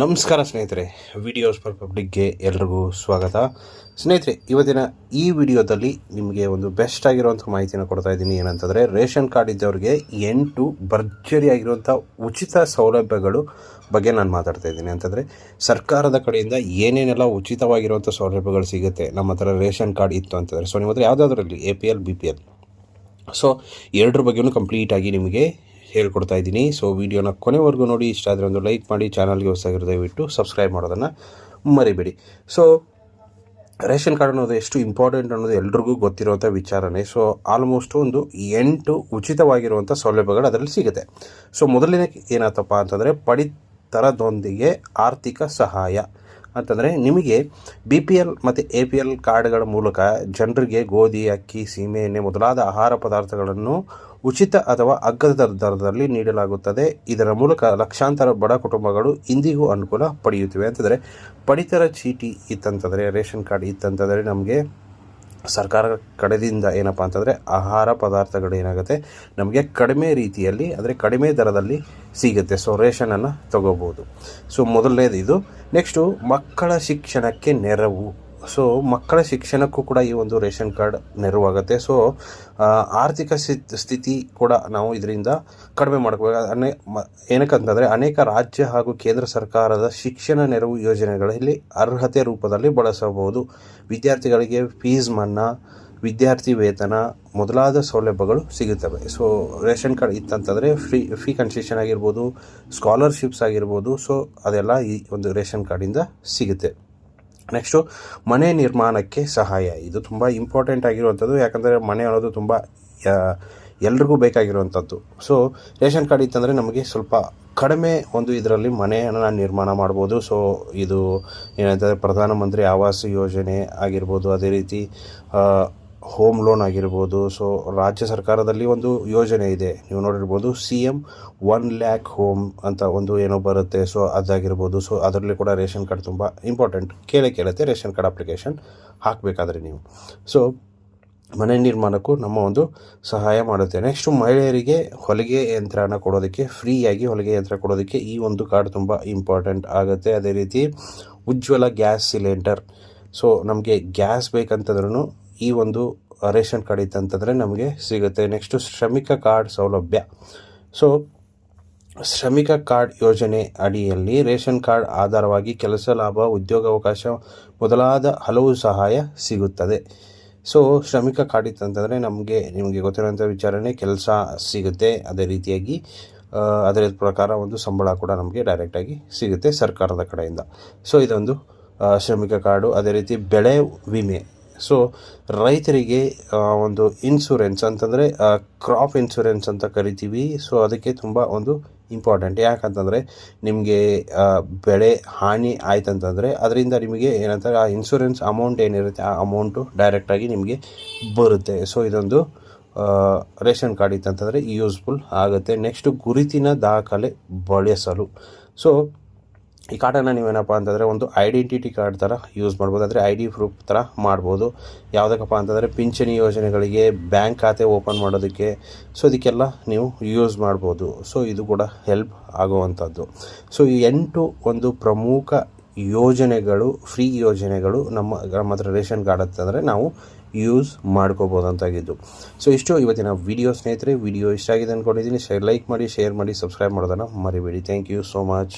ನಮಸ್ಕಾರ ಸ್ನೇಹಿತರೆ, videos for ಪಬ್ಲಿಕ್ಗೆ ಎಲ್ರಿಗೂ ಸ್ವಾಗತ. ಸ್ನೇಹಿತರೆ, ಇವತ್ತಿನ ಈ ವಿಡಿಯೋದಲ್ಲಿ ನಿಮಗೆ ಒಂದು ಬೆಸ್ಟ್ ಆಗಿರುವಂಥ ಮಾಹಿತಿಯನ್ನು ಕೊಡ್ತಾ ಇದ್ದೀನಿ. ಏನಂತಂದರೆ, ರೇಷನ್ ಕಾರ್ಡ್ ಇದ್ದವ್ರಿಗೆ 8 ಭರ್ಜರಿಯಾಗಿರುವಂಥ ಉಚಿತ ಸೌಲಭ್ಯಗಳು ಬಗ್ಗೆ ನಾನು ಮಾತಾಡ್ತಾ ಇದ್ದೀನಿ. ಅಂತಂದರೆ ಸರ್ಕಾರದ ಕಡೆಯಿಂದ ಏನೇನೆಲ್ಲ ಉಚಿತವಾಗಿರುವಂಥ ಸೌಲಭ್ಯಗಳು ಸಿಗುತ್ತೆ ನಮ್ಮ ಹತ್ರ ರೇಷನ್ ಕಾರ್ಡ್ ಇತ್ತು ಅಂತಂದರೆ. ಸೊ ನಿಮ್ಮ ಹತ್ರ ಯಾವುದಾದ್ರಲ್ಲಿ APL BPL, ಸೊ ಎರಡರ ಬಗ್ಗೆಯೂ ಕಂಪ್ಲೀಟಾಗಿ ನಿಮಗೆ ಹೇಳ್ಕೊಡ್ತಾ ಇದ್ದೀನಿ. ಸೊ ವಿಡಿಯೋನ ಕೊನೆವರೆಗೂ ನೋಡಿ. ಇಷ್ಟ ಆದರೆ ಒಂದು ಲೈಕ್ ಮಾಡಿ, ಚಾನಲ್ಗೆ ಹೊಸದಾಗಿರೋ ದಯವಿಟ್ಟು ಸಬ್ಸ್ಕ್ರೈಬ್ ಮಾಡೋದನ್ನು ಮರಿಬೇಡಿ. ಸೊ ರೇಷನ್ ಕಾರ್ಡ್ ಅನ್ನೋದು ಎಷ್ಟು ಇಂಪಾರ್ಟೆಂಟ್ ಅನ್ನೋದು ಎಲ್ರಿಗೂ ಗೊತ್ತಿರುವಂಥ ವಿಚಾರನೇ. ಸೊ ಆಲ್ಮೋಸ್ಟ್ ಒಂದು 8 ಉಚಿತವಾಗಿರುವಂಥ ಸೌಲಭ್ಯಗಳು ಅದರಲ್ಲಿ ಸಿಗುತ್ತೆ. ಸೊ ಮೊದಲನೇ ಏನಾಯ್ತಪ್ಪ ಅಂತಂದರೆ, ಪಡಿತರದೊಂದಿಗೆ ಆರ್ಥಿಕ ಸಹಾಯ ಅಂತಂದರೆ, ನಿಮಗೆ BPL ಮತ್ತು APL ಕಾರ್ಡ್ಗಳ ಮೂಲಕ ಜನರಿಗೆ ಗೋಧಿ, ಅಕ್ಕಿ, ಸೀಮೆ ಎಣ್ಣೆ ಮೊದಲಾದ ಆಹಾರ ಪದಾರ್ಥಗಳನ್ನು ಉಚಿತ ಅಥವಾ ಅಗ್ಗದ ದರದಲ್ಲಿ ನೀಡಲಾಗುತ್ತದೆ. ಇದರ ಮೂಲಕ ಲಕ್ಷಾಂತರ ಬಡ ಕುಟುಂಬಗಳು ಇಂದಿಗೂ ಅನುಕೂಲ ಪಡೆಯುತ್ತಿವೆ. ಅಂತಂದರೆ ಪಡಿತರ ಚೀಟಿ ಇತ್ತಂತಂದರೆ, ರೇಷನ್ ಕಾರ್ಡ್ ಇತ್ತಂತಂದರೆ ನಮಗೆ ಸರ್ಕಾರ ಕಡೆಯಿಂದ ಏನಪ್ಪ ಅಂತಂದರೆ ಆಹಾರ ಪದಾರ್ಥಗಳು ಏನಾಗುತ್ತೆ ನಮಗೆ ಕಡಿಮೆ ರೀತಿಯಲ್ಲಿ, ಅಂದರೆ ಕಡಿಮೆ ದರದಲ್ಲಿ ಸಿಗುತ್ತೆ. ಸೊ ರೇಷನನ್ನು ತಗೋಬೋದು. ಸೊ ಮೊದಲನೇದು ಇದು. ನೆಕ್ಸ್ಟು ಮಕ್ಕಳ ಶಿಕ್ಷಣಕ್ಕೆ ನೆರವು. ಸೊ ಮಕ್ಕಳ ಶಿಕ್ಷಣಕ್ಕೂ ಕೂಡ ಈ ಒಂದು ರೇಷನ್ ಕಾರ್ಡ್ ನೆರವಾಗುತ್ತೆ. ಸೊ ಆರ್ಥಿಕ ಸ್ಥಿತಿ ಕೂಡ ನಾವು ಇದರಿಂದ ಕಡಿಮೆ ಮಾಡ್ಕೋಬೇಕು. ಏನಕ್ಕಂತಂದರೆ, ಅನೇಕ ರಾಜ್ಯ ಹಾಗೂ ಕೇಂದ್ರ ಸರ್ಕಾರದ ಶಿಕ್ಷಣ ನೆರವು ಯೋಜನೆಗಳಲ್ಲಿ ಅರ್ಹತೆ ರೂಪದಲ್ಲಿ ಬಳಸಬಹುದು. ವಿದ್ಯಾರ್ಥಿಗಳಿಗೆ ಫೀಸ್ ಮನ್ನಾ, ವಿದ್ಯಾರ್ಥಿ ವೇತನ ಮೊದಲಾದ ಸೌಲಭ್ಯಗಳು ಸಿಗುತ್ತವೆ. ಸೊ ರೇಷನ್ ಕಾರ್ಡ್ ಇತ್ತಂತಂದರೆ ಫೀ ಕನ್ಸೆಷನ್ ಆಗಿರ್ಬೋದು, ಸ್ಕಾಲರ್ಶಿಪ್ಸ್ ಆಗಿರ್ಬೋದು, ಸೊ ಅದೆಲ್ಲ ಈ ಒಂದು ರೇಷನ್ ಕಾರ್ಡಿಂದ ಸಿಗುತ್ತೆ. ನೆಕ್ಸ್ಟು ಮನೆ ನಿರ್ಮಾಣಕ್ಕೆ ಸಹಾಯ. ಇದು ತುಂಬ ಇಂಪಾರ್ಟೆಂಟ್ ಆಗಿರುವಂಥದ್ದು. ಯಾಕಂದರೆ ಮನೆ ಅನ್ನೋದು ತುಂಬ ಎಲ್ರಿಗೂ ಬೇಕಾಗಿರುವಂಥದ್ದು. ಸೊ ರೇಷನ್ ಕಾರ್ಡ್ ಇತ್ತಂದರೆ ನಮಗೆ ಸ್ವಲ್ಪ ಕಡಿಮೆ ಒಂದು ಇದರಲ್ಲಿ ಮನೆಯನ್ನು ನಿರ್ಮಾಣ ಮಾಡ್ಬೋದು. ಸೊ ಇದು ಏನಂತಂದರೆ ಪ್ರಧಾನಮಂತ್ರಿ ಆವಾಸ್ ಯೋಜನೆ ಆಗಿರ್ಬೋದು, ಅದೇ ರೀತಿ ಹೋಮ್ ಲೋನ್ ಆಗಿರ್ಬೋದು. ಸೊ ರಾಜ್ಯ ಸರ್ಕಾರದಲ್ಲಿ ಒಂದು ಯೋಜನೆ ಇದೆ, ನೀವು ನೋಡಿರ್ಬೋದು, CM 1 lakh ಹೋಮ್ ಅಂತ ಒಂದು ಏನೋ ಬರುತ್ತೆ. ಸೊ ಅದಾಗಿರ್ಬೋದು. ಸೊ ಅದರಲ್ಲಿ ಕೂಡ ರೇಷನ್ ಕಾರ್ಡ್ ತುಂಬ ಇಂಪಾರ್ಟೆಂಟ್. ಕೇಳುತ್ತೆ ರೇಷನ್ ಕಾರ್ಡ್ ಅಪ್ಲಿಕೇಶನ್ ಹಾಕಬೇಕಾದ್ರೆ ನೀವು. ಸೊ ಮನೆ ನಿರ್ಮಾಣಕ್ಕೂ ನಮ್ಮ ಒಂದು ಸಹಾಯ ಮಾಡುತ್ತೆ. ನೆಕ್ಸ್ಟು ಮಹಿಳೆಯರಿಗೆ ಹೊಲಿಗೆ ಯಂತ್ರನ ಕೊಡೋದಕ್ಕೆ, ಫ್ರೀಯಾಗಿ ಹೊಲಿಗೆ ಯಂತ್ರ ಕೊಡೋದಕ್ಕೆ ಈ ಒಂದು ಕಾರ್ಡ್ ತುಂಬ ಇಂಪಾರ್ಟೆಂಟ್ ಆಗುತ್ತೆ. ಅದೇ ರೀತಿ ಉಜ್ವಲ ಗ್ಯಾಸ್ ಸಿಲಿಂಡರ್. ಸೊ ನಮಗೆ ಗ್ಯಾಸ್ ಬೇಕಂತಂದ್ರೂ ಈ ಒಂದು ರೇಷನ್ ಕಾರ್ಡ್ ಇತ್ತಂತಂದರೆ ನಮಗೆ ಸಿಗುತ್ತೆ. ನೆಕ್ಸ್ಟು ಶ್ರಮಿಕ ಕಾರ್ಡ್ ಸೌಲಭ್ಯ. ಸೊ ಶ್ರಮಿಕ ಕಾರ್ಡ್ ಯೋಜನೆ ಅಡಿಯಲ್ಲಿ ರೇಷನ್ ಕಾರ್ಡ್ ಆಧಾರವಾಗಿ ಕೆಲಸ, ಲಾಭ, ಉದ್ಯೋಗಾವಕಾಶ ಮೊದಲಾದ ಹಲವು ಸಹಾಯ ಸಿಗುತ್ತದೆ. ಸೊ ಶ್ರಮಿಕ ಕಾರ್ಡ್ ಇತ್ತಂತಂದರೆ ನಿಮಗೆ ಗೊತ್ತಿರೋಂಥ ವಿಚಾರನೆ, ಕೆಲಸ ಸಿಗುತ್ತೆ. ಅದೇ ರೀತಿಯಾಗಿ ಅದರ ಪ್ರಕಾರ ಒಂದು ಸಂಬಳ ಕೂಡ ನಮಗೆ ಡೈರೆಕ್ಟಾಗಿ ಸಿಗುತ್ತೆ ಸರ್ಕಾರದ ಕಡೆಯಿಂದ. ಸೊ ಇದೊಂದು ಶ್ರಮಿಕ ಕಾರ್ಡು. ಅದೇ ರೀತಿ ಬೆಳೆ ವಿಮೆ. ಸೊ ರೈತರಿಗೆ ಒಂದು ಇನ್ಶೂರೆನ್ಸ್ ಅಂತಂದರೆ ಕ್ರಾಪ್ ಇನ್ಶೂರೆನ್ಸ್ ಅಂತ ಕರಿತೀವಿ. ಸೊ ಅದಕ್ಕೆ ತುಂಬ ಒಂದು ಇಂಪಾರ್ಟೆಂಟ್. ಯಾಕಂತಂದರೆ ನಿಮಗೆ ಬೆಳೆ ಹಾನಿ ಆಯ್ತಂತಂದರೆ ಅದರಿಂದ ನಿಮಗೆ ಏನಂತಾರೆ, ಆ ಇನ್ಶೂರೆನ್ಸ್ ಅಮೌಂಟ್ ಏನಿರುತ್ತೆ ಆ ಅಮೌಂಟು ಡೈರೆಕ್ಟಾಗಿ ನಿಮಗೆ ಬರುತ್ತೆ. ಸೊ ಇದೊಂದು ರೇಷನ್ ಕಾರ್ಡ್ ಇತ್ತಂತಂದರೆ ಯೂಸ್ಫುಲ್ ಆಗುತ್ತೆ. ನೆಕ್ಸ್ಟು ಗುರುತಿನ ದಾಖಲೆ ಬಳಸಲು. ಸೊ ಈ ಕಾರ್ಡನ್ನು ನೀವೇನಪ್ಪ ಅಂತಂದರೆ ಒಂದು ಐಡೆಂಟಿಟಿ ಕಾರ್ಡ್ ಥರ ಯೂಸ್ ಮಾಡ್ಬೋದು, ಅಂದರೆ ID ಪ್ರೂಫ್ ಥರ ಮಾಡ್ಬೋದು. ಯಾವುದಕ್ಕಪ್ಪ ಅಂತಂದರೆ ಪಿಂಚಣಿ ಯೋಜನೆಗಳಿಗೆ, ಬ್ಯಾಂಕ್ ಖಾತೆ ಓಪನ್ ಮಾಡೋದಕ್ಕೆ, ಸೊ ಇದಕ್ಕೆಲ್ಲ ನೀವು ಯೂಸ್ ಮಾಡ್ಬೋದು. ಸೊ ಇದು ಕೂಡ ಹೆಲ್ಪ್ ಆಗುವಂಥದ್ದು. ಸೊ ಈ 8 ಒಂದು ಪ್ರಮುಖ ಯೋಜನೆಗಳು, ಫ್ರೀ ಯೋಜನೆಗಳು ನಮ್ಮ ಹತ್ರ ರೇಷನ್ ಕಾರ್ಡ್ ಅಂತಂದರೆ ನಾವು ಯೂಸ್ ಮಾಡ್ಕೋಬೋದಂತಾಗಿದ್ದು. ಸೊ ಇಷ್ಟು ಇವತ್ತಿನ ವಿಡಿಯೋ ಸ್ನೇಹಿತರೆ. ವಿಡಿಯೋ ಇಷ್ಟ ಆಗಿದೆ ಅಂದ್ಕೊಂಡಿದ್ದೀನಿ. ಲೈಕ್ ಮಾಡಿ, ಶೇರ್ ಮಾಡಿ, ಸಬ್ಸ್ಕ್ರೈಬ್ ಮಾಡೋದನ್ನು ಮರಿಬೇಡಿ. Thank you so much.